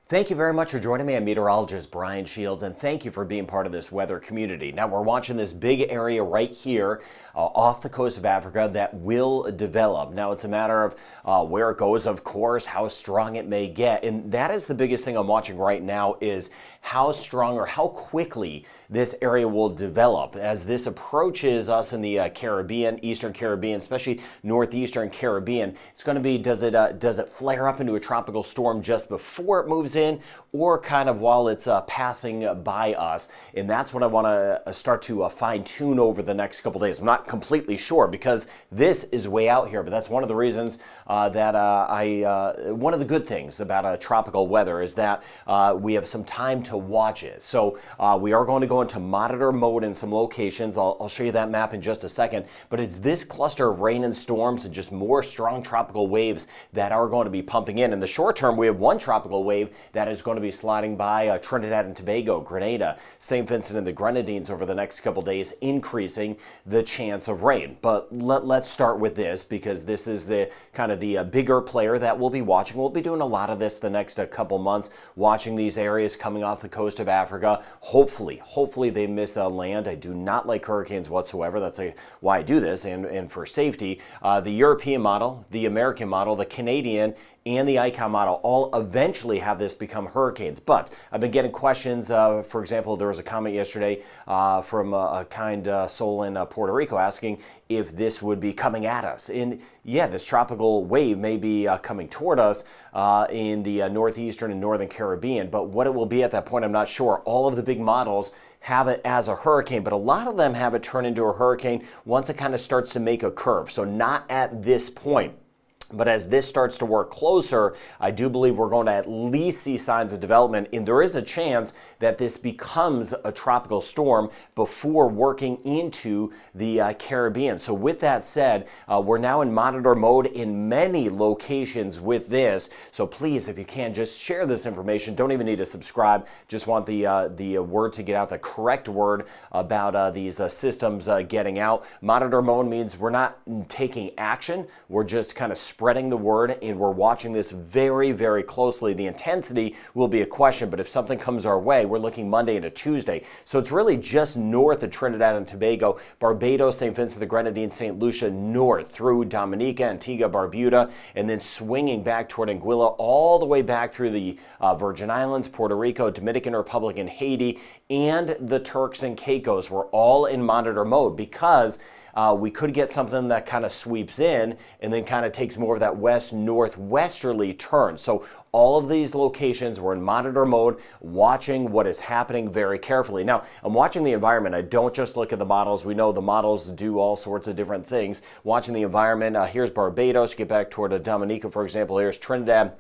Thank you very much for joining me. I'm meteorologist Brian Shields, and thank you for being part of this weather community. Now, we're watching this big area right here off the coast of Africa that will develop. Now, it's a matter of where it goes, of course, how strong it may get. And that is the biggest thing I'm watching right now is how strong or how quickly this area will develop. As this approaches us in the Caribbean, Eastern Caribbean, especially Northeastern Caribbean, it's going to be, does it flare up into a tropical storm just before it moves in, or kind of while it's passing by us? And that's what I want to start to fine tune over the next couple days. I'm not completely sure because this is way out here, but that's one of the reasons that one of the good things about tropical weather is that we have some time to watch it. So we are going to go into monitor mode in some locations. I'll show you that map in just a second, but it's this cluster of rain and storms and just more strong tropical waves that are going to be pumping in. In the short term, we have one tropical wave that is going to be sliding by Trinidad and Tobago, Grenada, St. Vincent and the Grenadines over the next couple days, increasing the chance of rain. But let's start with this because this is the kind of the bigger player that we'll be watching. We'll be doing a lot of this the next couple months, watching these areas coming off the coast of Africa. Hopefully they miss land. I do not like hurricanes whatsoever. That's why I do this, and for safety. The European model, the American model, the Canadian, and the ICON model all eventually have this become hurricanes. But I've been getting questions. For example, there was a comment yesterday from a kind soul in Puerto Rico asking if this would be coming at us. And yeah, this tropical wave may be coming toward us in the northeastern and northern Caribbean, but what it will be at that point, I'm not sure. All of the big models have it as a hurricane, but a lot of them have it turn into a hurricane once it kind of starts to make a curve. So not at this point. But as this starts to work closer, I do believe we're going to at least see signs of development, and there is a chance that this becomes a tropical storm before working into the Caribbean. So with that said, we're now in monitor mode in many locations with this. So please, if you can, just share this information. Don't even need to subscribe. Just want the word to get out, the correct word about these systems getting out. Monitor mode means we're not taking action. We're just kind of spreading the word, and we're watching this very, very closely. The intensity will be a question, but if something comes our way, we're looking Monday into Tuesday. So it's really just north of Trinidad and Tobago, Barbados, St. Vincent, the Grenadines, St. Lucia, north through Dominica, Antigua, Barbuda, and then swinging back toward Anguilla, all the way back through the Virgin Islands, Puerto Rico, Dominican Republic, and Haiti, and the Turks and Caicos. We're all in monitor mode because we could get something that kind of sweeps in and then kind of takes more of that west-northwesterly turn. So all of these locations, we're in monitor mode, watching what is happening very carefully. Now, I'm watching the environment. I don't just look at the models. We know the models do all sorts of different things. Watching the environment, here's Barbados. Get back toward Dominica, for example. Here's Trinidad.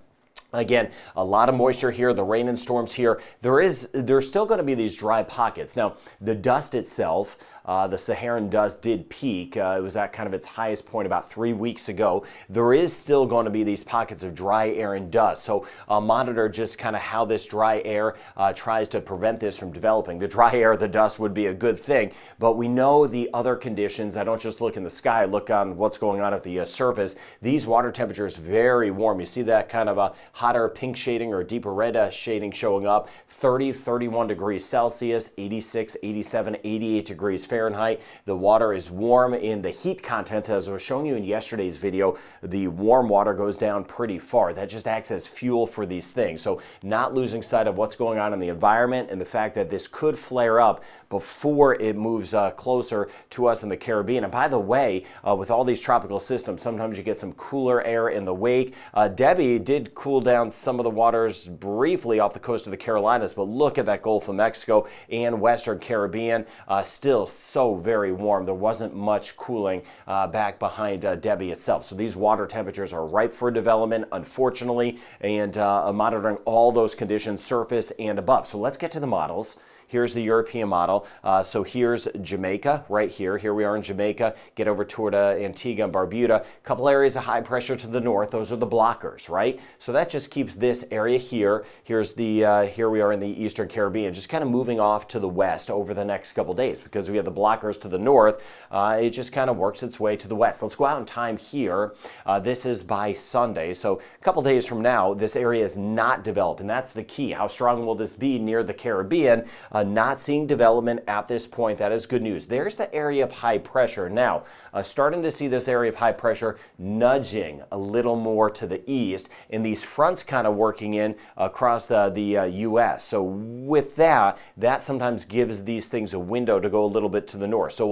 Again, a lot of moisture here, the rain and storms here. There's still going to be these dry pockets. Now, the dust itself, the Saharan dust did peak. It was at kind of its highest point about 3 weeks ago. There is still going to be these pockets of dry air and dust. So monitor just kind of how this dry air tries to prevent this from developing. The dry air, the dust would be a good thing, but we know the other conditions. I don't just look in the sky, look on what's going on at the surface. These water temperatures very warm. You see that kind of a hotter pink shading or deeper red shading showing up. 30, 31 degrees Celsius, 86, 87, 88 degrees Fahrenheit. The water is warm in the heat content. As I was showing you in yesterday's video, the warm water goes down pretty far. That just acts as fuel for these things. So not losing sight of what's going on in the environment and the fact that this could flare up before it moves closer to us in the Caribbean. And by the way, with all these tropical systems, sometimes you get some cooler air in the wake. Debbie did cool down some of the waters briefly off the coast of the Carolinas, but look at that Gulf of Mexico and Western Caribbean, still so very warm. There wasn't much cooling back behind Debbie itself. So these water temperatures are ripe for development, unfortunately, and monitoring all those conditions, surface and above. So let's get to the models. Here's the European model. So here's Jamaica right here. Here we are in Jamaica. Get over toward Antigua and Barbuda. A couple areas of high pressure to the north. Those are the blockers, right? So that just keeps this area here. Here's the here we are in the Eastern Caribbean, just kind of moving off to the west over the next couple days because we have the blockers to the north. It just kind of works its way to the west. Let's go out in time here. This is by Sunday. So a couple days from now, this area is not developed, and that's the key. How strong will this be near the Caribbean? Not seeing development at this point. That is good news. There's the area of high pressure. Now, starting to see this area of high pressure nudging a little more to the east, and these fronts kind of working in across the U.S. So with that sometimes gives these things a window to go a little bit to the north. So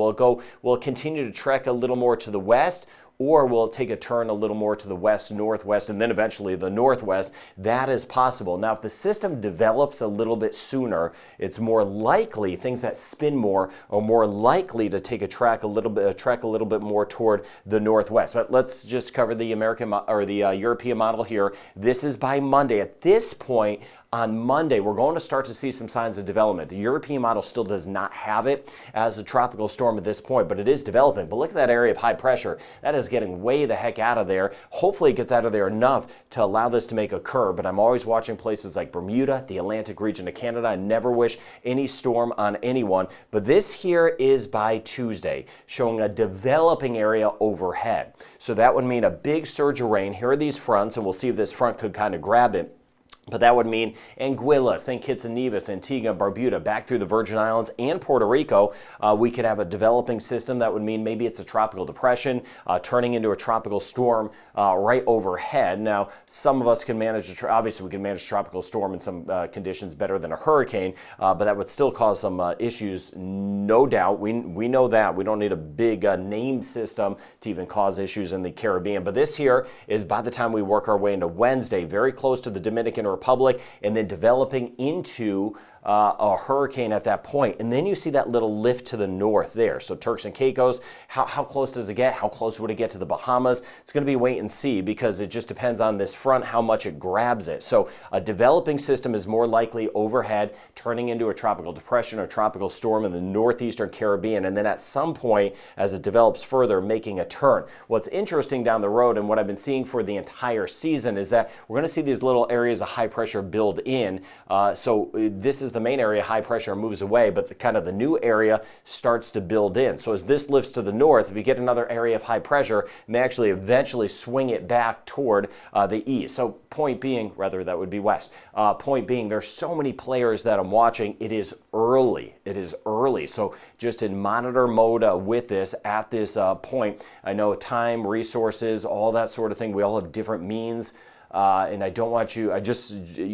we'll continue to trek a little more to the west, or we'll take a turn a little more to the west, northwest, and then eventually the northwest. That is possible. Now, if the system develops a little bit sooner, it's more likely, things that spin more are more likely to take a trek a little bit more toward the northwest. But let's just cover the European model here. This is by Monday. At this point, on Monday, we're going to start to see some signs of development. The European model still does not have it as a tropical storm at this point, but it is developing. But look at that area of high pressure. That is getting way the heck out of there. Hopefully it gets out of there enough to allow this to make occur, but I'm always watching places like Bermuda, the Atlantic region of Canada. I never wish any storm on anyone, but this here is by Tuesday, showing a developing area overhead. So that would mean a big surge of rain. Here are these fronts, and we'll see if this front could kind of grab it. But that would mean Anguilla, St. Kitts and Nevis, Antigua, Barbuda, back through the Virgin Islands and Puerto Rico. We could have a developing system. That would mean maybe it's a tropical depression turning into a tropical storm right overhead. Now, some of us can manage, obviously we can manage a tropical storm in some conditions better than a hurricane, but that would still cause some issues, no doubt. We know that. We don't need a big named system to even cause issues in the Caribbean. But this here is, by the time we work our way into Wednesday, very close to the Dominican Republic, and then developing into a hurricane at that point. And then you see that little lift to the north there. So Turks and Caicos, how close does it get? How close would it get to the Bahamas? It's going to be wait and see, because it just depends on this front, how much it grabs it. So a developing system is more likely overhead, turning into a tropical depression or tropical storm in the northeastern Caribbean. And then at some point, as it develops further, making a turn. What's interesting down the road, and what I've been seeing for the entire season, is that we're going to see these little areas of high pressure build in. So this is the main area, high pressure moves away, but the new area starts to build in. So as this lifts to the north, if you get another area of high pressure, it may actually eventually swing it back toward the east. So point being, rather that would be west. Point being, there's so many players that I'm watching. It is early. It is early. So just in monitor mode with this at this point. I know time, resources, all that sort of thing. We all have different means. And I don't want you,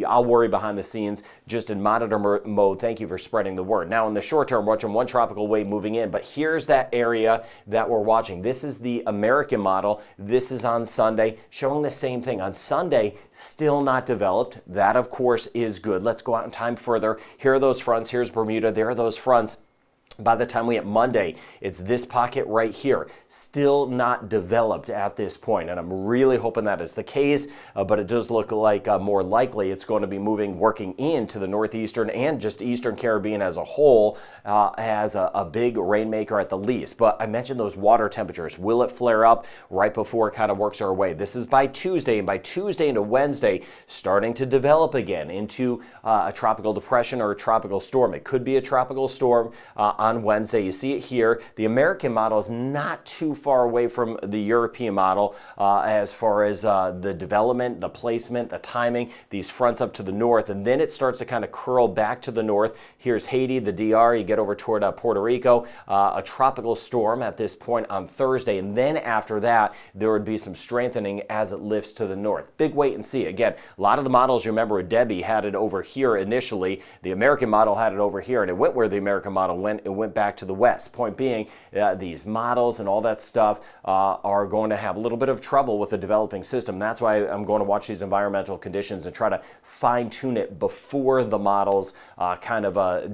I'll worry behind the scenes, just in monitor mode. Thank you for spreading the word. Now in the short term, watching one tropical wave moving in, but here's that area that we're watching. This is the American model. This is on Sunday, showing the same thing. On Sunday, still not developed. That of course is good. Let's go out in time further. Here are those fronts. Here's Bermuda. There are those fronts. By the time we hit Monday, it's this pocket right here, still not developed at this point, and I'm really hoping that is the case, but it does look like more likely it's going to be working into the northeastern and just eastern Caribbean as a whole as a big rainmaker at the least. But I mentioned those water temperatures. Will it flare up right before it kind of works our way? This is by Tuesday, and by Tuesday into Wednesday, starting to develop again into a tropical depression or a tropical storm. It could be a tropical storm on Wednesday. You see it here. The American model is not too far away from the European model as far as the development, the placement, the timing, these fronts up to the north, and then it starts to kind of curl back to the north. Here's Haiti, the DR, you get over toward Puerto Rico, a tropical storm at this point on Thursday, and then after that, there would be some strengthening as it lifts to the north. Big wait and see. Again, a lot of the models, you remember, Debbie had it over here initially. The American model had it over here, and it went where the American model went. It and went back to the west. Point being, these models and all that stuff are going to have a little bit of trouble with the developing system. That's why I'm going to watch these environmental conditions and try to fine-tune it before the models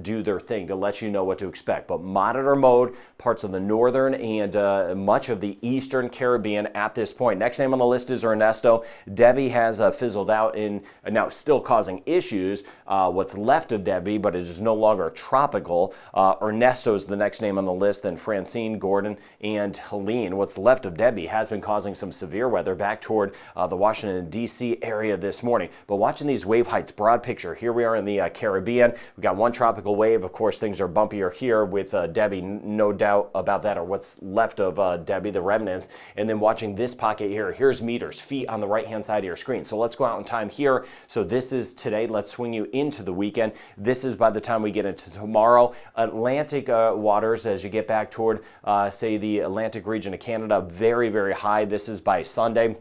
do their thing to let you know what to expect. But monitor mode, parts of the northern and much of the eastern Caribbean at this point. Next name on the list is Ernesto. Debbie has fizzled out in now still causing issues. What's left of Debbie, but it is no longer tropical. Ernesto is the next name on the list, then Francine, Gordon, and Helene. What's left of Debbie has been causing some severe weather back toward the Washington, D.C. area this morning. But watching these wave heights, broad picture, here we are in the Caribbean. We've got one tropical wave. Of course, things are bumpier here with Debbie, no doubt about that, or what's left of Debbie, the remnants. And then watching this pocket here, here's meters, feet on the right-hand side of your screen. So let's go out in time here. So this is today. Let's swing you into the weekend. This is by the time we get into tomorrow. Atlantic waters, as you get back toward, say, the Atlantic region of Canada, very, very high. This is by Sunday.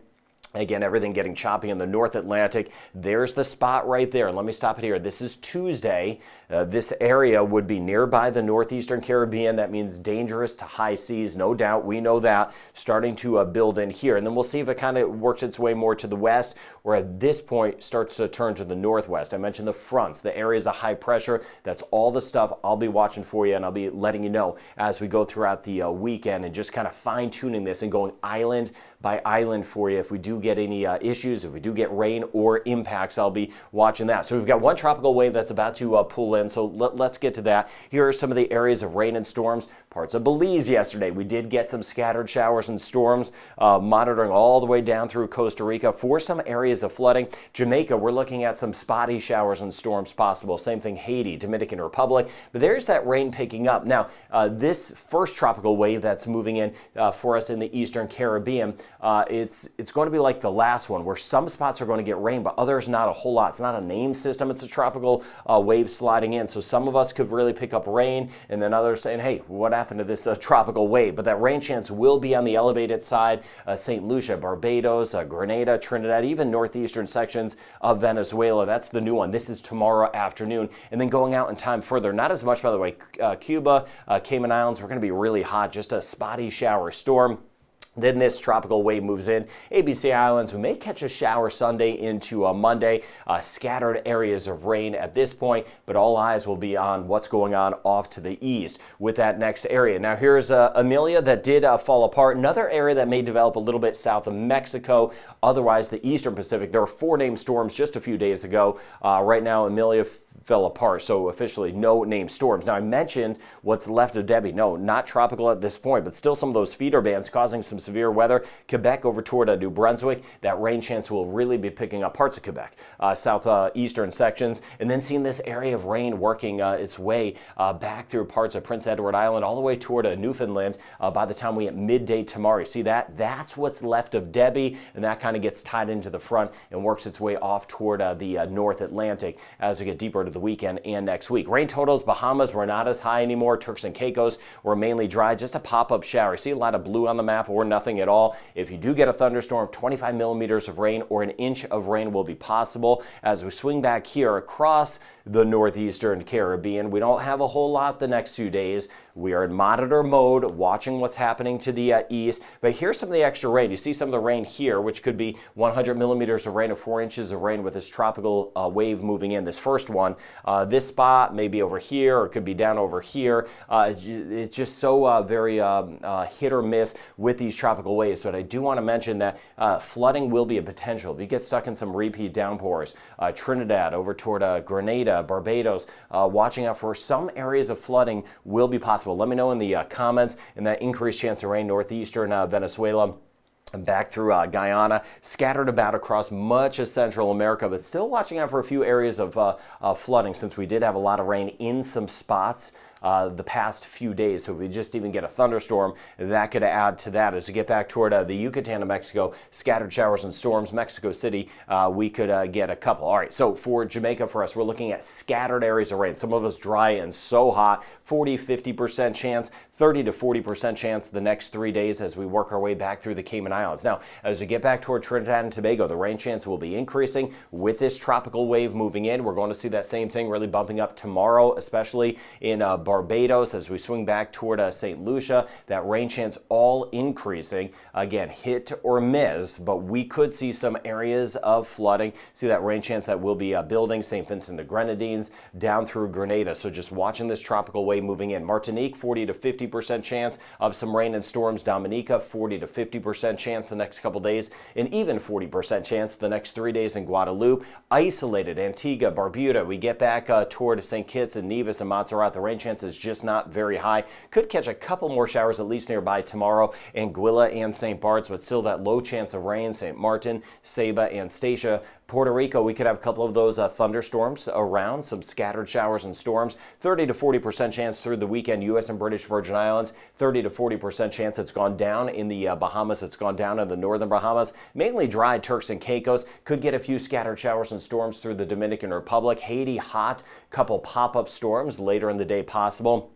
Again, everything getting choppy in the North Atlantic. There's the spot right there. Let me stop it here. This is Tuesday. This area would be nearby the northeastern Caribbean. That means dangerous to high seas, no doubt. We know that. Starting to build in here. And then we'll see if it kind of works its way more to the west, or at this point starts to turn to the northwest. I mentioned the fronts, the areas of high pressure. That's all the stuff I'll be watching for you, and I'll be letting you know as we go throughout the weekend and just kind of fine-tuning this and going island by island for you. If we do get any issues, if we do get rain or impacts, I'll be watching that. So we've got one tropical wave that's about to pull in, so let's get to that. Here are some of the areas of rain and storms. Parts of Belize yesterday, we did get some scattered showers and storms, monitoring all the way down through Costa Rica for some areas of flooding. Jamaica, we're looking at some spotty showers and storms possible. Same thing, Haiti, Dominican Republic, but there's that rain picking up. Now, this first tropical wave that's moving in for us in the eastern Caribbean, it's going to be like the last one, where some spots are going to get rain, but others not a whole lot. It's not a name system. It's a tropical wave sliding in. So some of us could really pick up rain, and then others saying, hey, what happened to this tropical wave? But that rain chance will be on the elevated side. St. Lucia, Barbados, Grenada, Trinidad, even northeastern sections of Venezuela. That's the new one. This is tomorrow afternoon. And then going out in time further, not as much, by the way, Cuba, Cayman Islands, we're going to be really hot, just a spotty shower storm. Then this tropical wave moves in. ABC Islands, we may catch a shower Sunday into Monday. Scattered areas of rain at this point, but all eyes will be on what's going on off to the east with that next area. Now here's Amelia that did fall apart. Another area that may develop a little bit south of Mexico. Otherwise, the eastern Pacific. There were 4 named storms just a few days ago. Right now, Amelia fell apart, so officially no named storms. Now, I mentioned what's left of Debbie. No, not tropical at this point, but still some of those feeder bands causing some severe weather. Quebec over toward New Brunswick, that rain chance will really be picking up parts of Quebec, southeastern sections, and then seeing this area of rain working its way back through parts of Prince Edward Island all the way toward Newfoundland by the time we hit midday tomorrow. You see that? That's what's left of Debbie, and that kind of gets tied into the front and works its way off toward the North Atlantic as we get deeper into the weekend and next week. Rain totals, Bahamas, were not as high anymore. Turks and Caicos were mainly dry, just a pop-up shower. See a lot of blue on the map or nothing at all. If you do get a thunderstorm, 25 millimeters of rain or an inch of rain will be possible. As we swing back here across the northeastern Caribbean, we don't have a whole lot the next few days. We are in monitor mode, watching what's happening to the east. But here's some of the extra rain. You see some of the rain here, which could be 100 millimeters of rain or 4 inches of rain with this tropical wave moving in. This first one, this spot may be over here, or it could be down over here. It's just so very hit or miss with these tropical waves. But I do want to mention that flooding will be a potential. If you get stuck in some repeat downpours, Trinidad over toward Grenada, Barbados, watching out for some areas of flooding will be possible. Let me know in the comments. And that increased chance of rain, northeastern Venezuela, and back through Guyana, scattered about across much of Central America, but still watching out for a few areas of flooding, since we did have a lot of rain in some spots the past few days. So if we just even get a thunderstorm, that could add to that. As we get back toward the Yucatan of Mexico, scattered showers and storms. Mexico City, we could get a couple. All right, so for Jamaica, for us, we're looking at scattered areas of rain. Some of us dry and so hot, 40-50% chance, 30 to 40% chance the next 3 days as we work our way back through the Cayman Islands. Now, as we get back toward Trinidad and Tobago, the rain chance will be increasing with this tropical wave moving in. We're going to see that same thing really bumping up tomorrow, especially in Barbados, as we swing back toward St. Lucia, that rain chance all increasing. Again, hit or miss, but we could see some areas of flooding. See that rain chance that will be building, St. Vincent the Grenadines down through Grenada. So just watching this tropical wave moving in. Martinique, 40 to 50% chance of some rain and storms. Dominica, 40 to 50% chance the next couple days, and even 40% chance the next 3 days in Guadeloupe. Isolated Antigua, Barbuda. We get back toward St. Kitts and Nevis and Montserrat. The rain chance is just not very high. Could catch a couple more showers at least nearby tomorrow, Anguilla and St. Bart's, but still that low chance of rain. St. Martin, Ceiba, and Statia. Puerto Rico, we could have a couple of those thunderstorms around, some scattered showers and storms. 30 to 40% chance through the weekend, U.S. and British Virgin Islands. 30 to 40% chance. It's gone down in the Bahamas. It's gone down in the northern Bahamas. Mainly dry, Turks and Caicos. Could get a few scattered showers and storms through the Dominican Republic. Haiti, hot. Couple pop-up storms later in the day possible.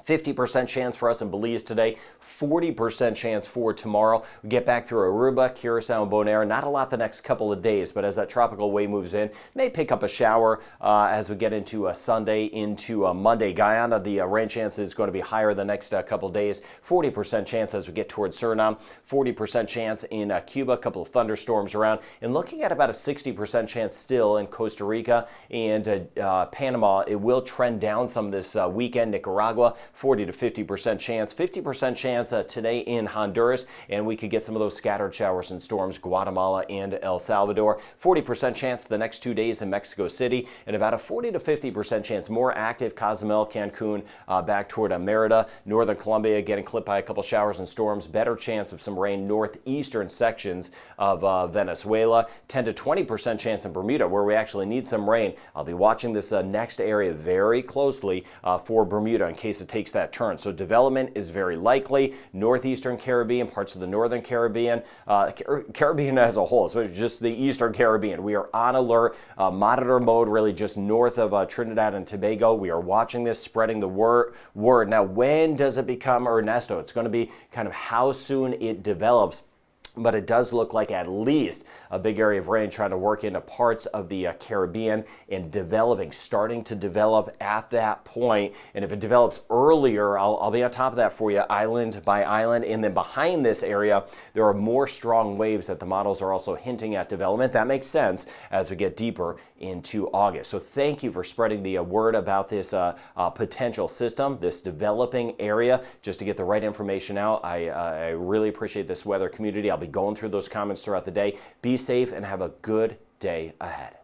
50% chance for us in Belize today, 40% chance for tomorrow. We get back through Aruba, Curacao, and Bonaire. Not a lot the next couple of days, but as that tropical wave moves in, may pick up a shower as we get into Sunday, into Monday. Guyana, the rain chance is going to be higher the next couple of days. 40% chance as we get towards Suriname. 40% chance in Cuba, a couple of thunderstorms around. And looking at about a 60% chance still in Costa Rica and Panama. It will trend down some this weekend. Nicaragua, 40 to 50% chance. 50% chance today in Honduras, and we could get some of those scattered showers and storms, Guatemala and El Salvador. 40% chance the next 2 days in Mexico City, and about a 40 to 50% chance more active Cozumel, Cancun, back toward Merida. Northern Colombia getting clipped by a couple showers and storms. Better chance of some rain northeastern sections of Venezuela. 10 to 20% chance in Bermuda, where we actually need some rain. I'll be watching this next area very closely for Bermuda in case it takes that turn. So development is very likely. Northeastern Caribbean, parts of the Northern Caribbean, Caribbean as a whole, especially just the Eastern Caribbean. We are on alert, monitor mode, really just north of Trinidad and Tobago. We are watching this, spreading the word. Now, when does it become Ernesto? It's going to be kind of how soon it develops. But it does look like at least a big area of rain trying to work into parts of the Caribbean and developing, starting to develop at that point. And if it develops earlier, I'll be on top of that for you, island by island. And then behind this area, there are more strong waves that the models are also hinting at development. That makes sense as we get deeper into August. So thank you for spreading the word about this potential system, this developing area, just to get the right information out. I really appreciate this weather community. I'll be going through those comments throughout the day. Be safe and have a good day ahead.